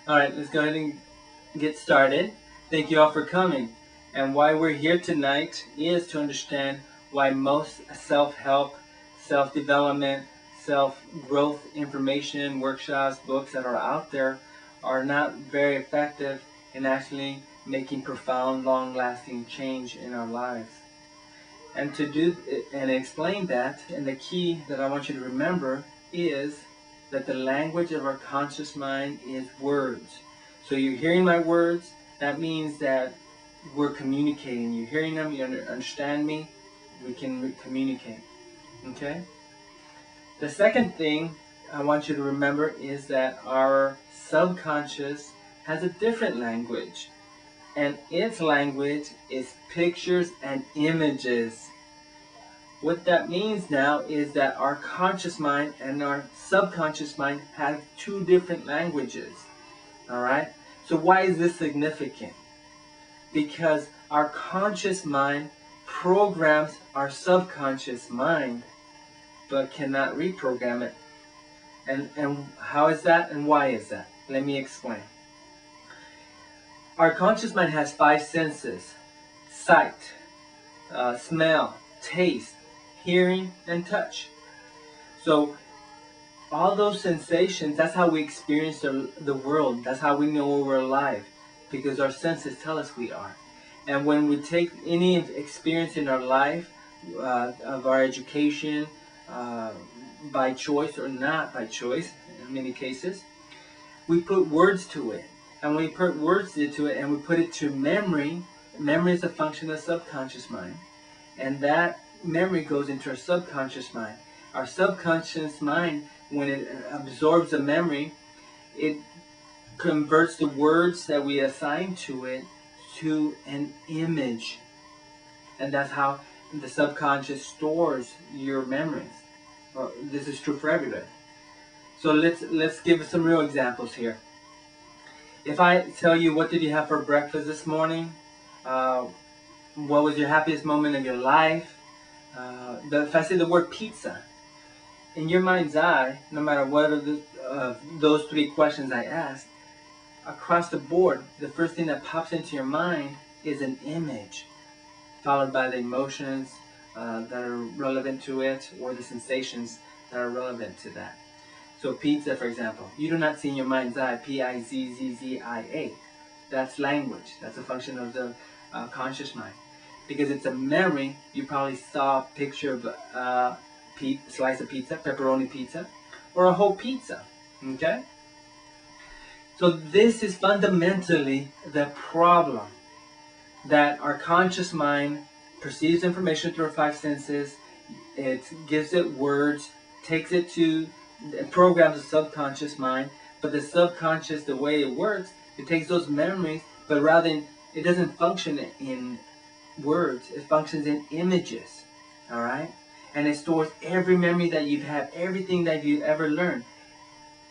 Alright, let's go ahead and get started. Thank you all for coming. And why we're here tonight is to understand why most self-help, self-development, self-growth information, workshops, books that are out there are not very effective in actually making profound, long-lasting change in our lives. And to do and explain that, and the key that I want you to remember is that the language of our conscious mind is words. So you're hearing my words, that means that we're communicating. You're hearing them, you understand me, we can communicate. Okay? The second thing I want you to remember is that our subconscious has a different language. And its language is pictures and images. What that means now is that our conscious mind and our subconscious mind have two different languages. Alright? So why is this significant? Because our conscious mind programs our subconscious mind, but cannot reprogram it. And how is that and why is that? Let me explain. Our conscious mind has 5 senses: sight, smell, taste, hearing, and touch. So all those sensations, that's how we experience the world. That's how we know we're alive, because our senses tell us we are. And when we take any experience in our life, of our education, by choice or not by choice, in many cases, we put words to it. And when we put words to it and we put it to memory, memory is a function of the subconscious mind. And that memory goes into our subconscious mind. Our subconscious mind, when it absorbs a memory, it converts the words that we assign to it to an image. And that's how the subconscious stores your memories. Well, this is true for everybody. So let's give some real examples here. If I tell you, what did you have for breakfast this morning? What was your happiest moment of your life? If I say the word pizza, in your mind's eye, no matter what of those 3 questions I asked, across the board, the first thing that pops into your mind is an image, followed by the emotions that are relevant to it, or the sensations that are relevant to that. So pizza, for example, you do not see in your mind's eye, P-I-Z-Z-Z-I-A. That's language. That's a function of the conscious mind. Because it's a memory, you probably saw a picture of a slice of pizza, pepperoni pizza, or a whole pizza. Okay? So this is fundamentally the problem, that our conscious mind perceives information through our 5 senses, it gives it words, takes it to, it programs the subconscious mind, but the subconscious, the way it works, it takes those memories, but rather than, it doesn't function in words, it functions in images. Alright? And it stores every memory that you've had, everything that you've ever learned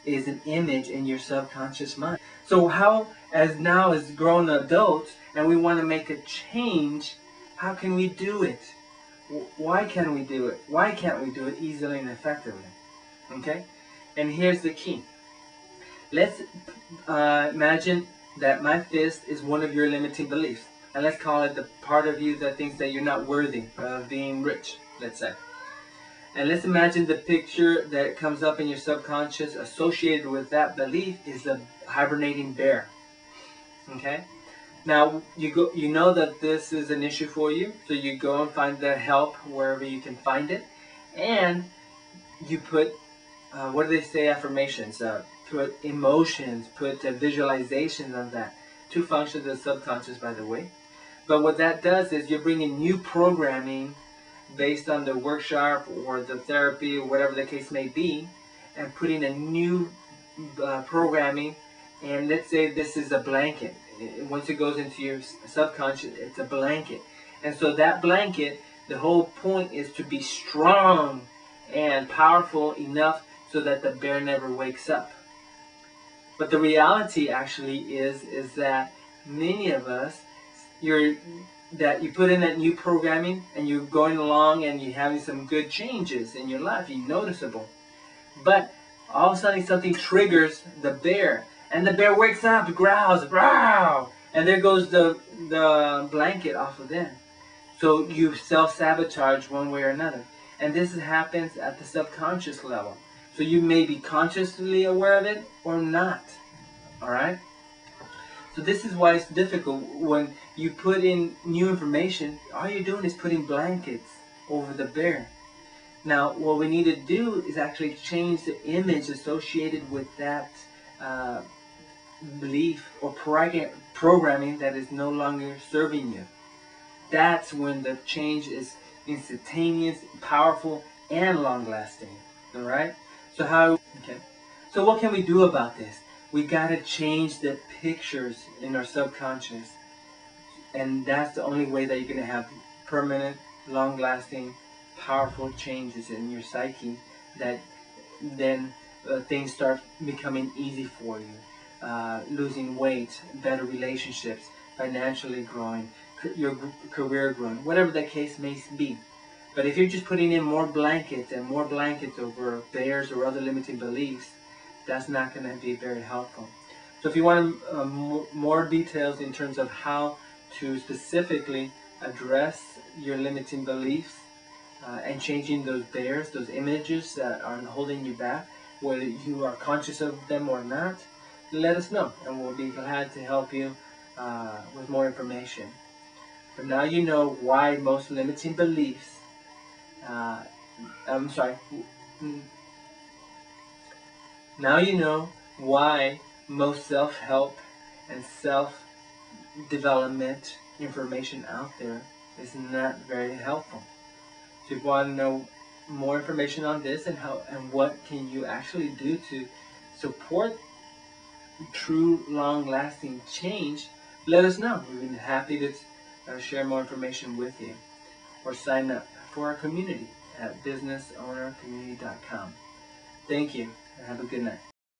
is an image in your subconscious mind. So how, as grown adults, and we want to make a change, how can we do it? Why can we do it? Why can't we do it easily and effectively? Okay? And here's the key. Let's imagine that my fist is one of your limiting beliefs. And let's call it the part of you that thinks that you're not worthy of being rich, let's say. And let's imagine the picture that comes up in your subconscious associated with that belief is a hibernating bear. Okay? Now, you know that this is an issue for you, so you go and find the help wherever you can find it. And you put, what do they say, affirmations, put emotions, put visualizations of that. 2 functions of the subconscious, by the way. But what that does is you're bringing new programming based on the workshop or the therapy or whatever the case may be, and putting a new programming. And let's say this is a blanket. Once it goes into your subconscious, it's a blanket. And so that blanket, the whole point is to be strong and powerful enough so that the bear never wakes up. But the reality actually is that many of us, you put in that new programming and you're going along and you're having some good changes in your life, you're noticeable. But all of a sudden something triggers the bear, and the bear wakes up, growls, "Growl!" and there goes the blanket off of them. So you self-sabotage one way or another. And this happens at the subconscious level. So you may be consciously aware of it or not. Alright? So this is why it's difficult when you put in new information. All you're doing is putting blankets over the bear. Now, what we need to do is actually change the image associated with that belief or programming that is no longer serving you. That's when the change is instantaneous, powerful, and long-lasting. All right? So what can we do about this? We gotta change the pictures in our subconscious, and that's the only way that you're gonna have permanent, long-lasting, powerful changes in your psyche. That then things start becoming easy for you. Losing weight, better relationships, financially growing, your career growing, whatever the case may be. But if you're just putting in more blankets and more blankets over bears or other limiting beliefs, that's not going to be very helpful. So if you want more details in terms of how to specifically address your limiting beliefs and changing those bears, those images that are holding you back, whether you are conscious of them or not, let us know, and we'll be glad to help you with more information. But now you know why most limiting beliefs, now you know why most self-help and self-development information out there is not very helpful. So if you want to know more information on this and what can you actually do to support true long-lasting change, let us know. We'd be happy to share more information with you, or sign up for our community at businessownercommunity.com. Thank you, and have a good night.